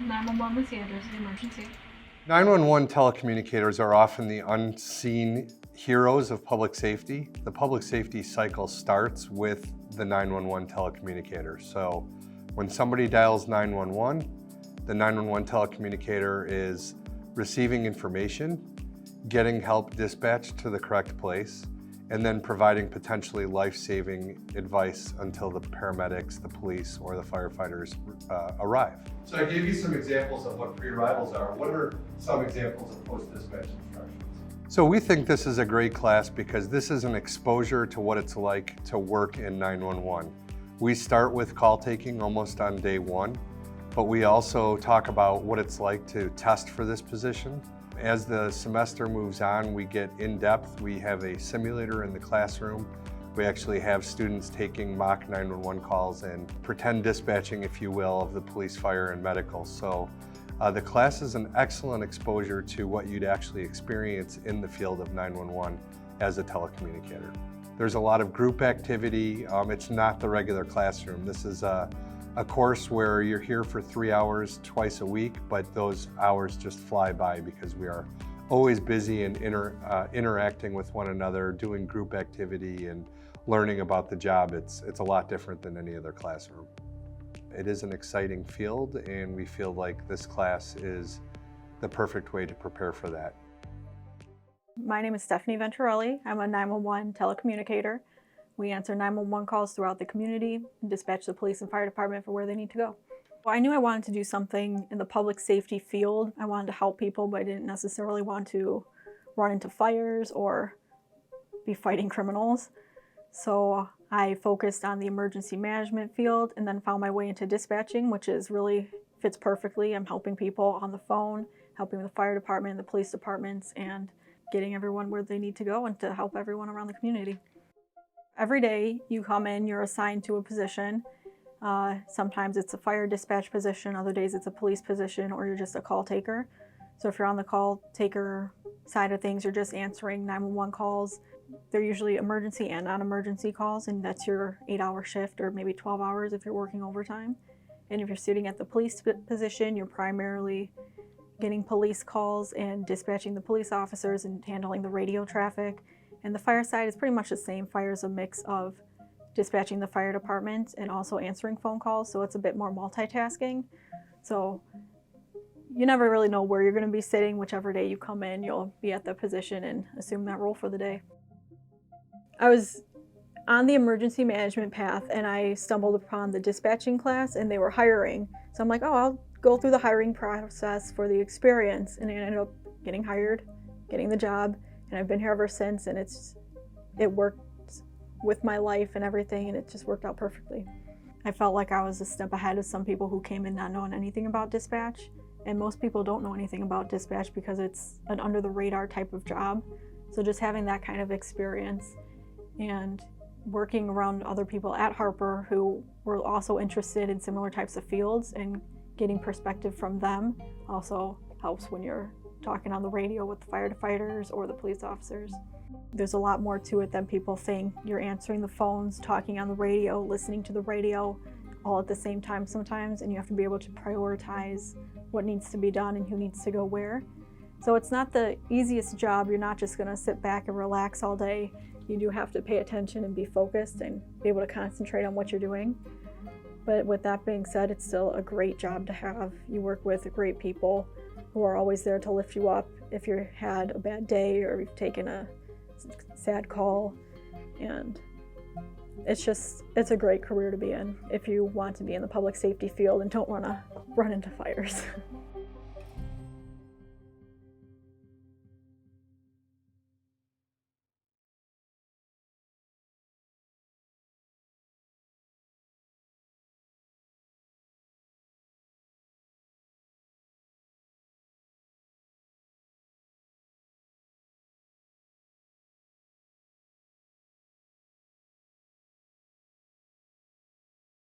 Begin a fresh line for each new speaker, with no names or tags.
911 receivers, the emergency.
911 telecommunicators are often the unseen heroes of public safety. The public safety cycle starts with the 911 telecommunicator. So when somebody dials 911, the 911 telecommunicator is receiving information, getting help dispatched to the correct place, and then providing potentially life-saving advice until the paramedics, the police, or the firefighters arrive. So I gave you some examples of what pre-arrivals are. What are some examples of post-dispatch instructions? So we think this is a great class because this is an exposure to what it's like to work in 911. We start with call taking almost on day one, but we also talk about what it's like to test for this position. As the semester moves on, we get in depth. We have a simulator in the classroom. We actually have students taking mock 911 calls and pretend dispatching, if you will, of the police, fire, and medical. So the class is an excellent exposure to what you'd actually experience in the field of 911 as a telecommunicator. There's a lot of group activity. It's not the regular classroom. This is a course where you're here for 3 hours twice a week, but those hours just fly by because we are always busy and interacting with one another, doing group activity and learning about the job. It's a lot different than any other classroom. It is an exciting field, and we feel like this class is the perfect way to prepare for that.
My name is Stephanie Venturelli. I'm a 911 telecommunicator. We answer 911 calls throughout the community and dispatch the police and fire department for where they need to go. Well, I knew I wanted to do something in the public safety field. I wanted to help people, but I didn't necessarily want to run into fires or be fighting criminals. So I focused on the emergency management field and then found my way into dispatching, which really fits perfectly. I'm helping people on the phone, helping the fire department, the police departments, and getting everyone where they need to go and to help everyone around the community. Every day you come in, you're assigned to a position. Sometimes it's a fire dispatch position, other days it's a police position, or you're just a call taker. So if you're on the call taker side of things, you're just answering 911 calls. They're usually emergency and non-emergency calls, and that's your 8-hour shift or maybe 12 hours if you're working overtime. And if you're sitting at the police position, you're primarily getting police calls and dispatching the police officers and handling the radio traffic. And the fire side is pretty much the same. Fire is a mix of dispatching the fire department and also answering phone calls, so it's a bit more multitasking. So you never really know where you're going to be sitting. Whichever day you come in, you'll be at the position and assume that role for the day. I was on the emergency management path and I stumbled upon the dispatching class and they were hiring. So I'm like, oh, I'll go through the hiring process for the experience, and I ended up getting hired, getting the job. And I've been here ever since, and it worked with my life and everything, and it just worked out perfectly. I felt like I was a step ahead of some people who came in not knowing anything about dispatch, and most people don't know anything about dispatch because it's an under-the-radar type of job. So just having that kind of experience and working around other people at Harper who were also interested in similar types of fields and getting perspective from them also helps when you're talking on the radio with the firefighters or the police officers. There's a lot more to it than people think. You're answering the phones, talking on the radio, listening to the radio all at the same time sometimes, and you have to be able to prioritize what needs to be done and who needs to go where. So it's not the easiest job. You're not just going to sit back and relax all day. You do have to pay attention and be focused and be able to concentrate on what you're doing. But with that being said, it's still a great job to have. You work with great people who are always there to lift you up if you had a bad day or you've taken a sad call. And it's a great career to be in if you want to be in the public safety field and don't want to run into fires.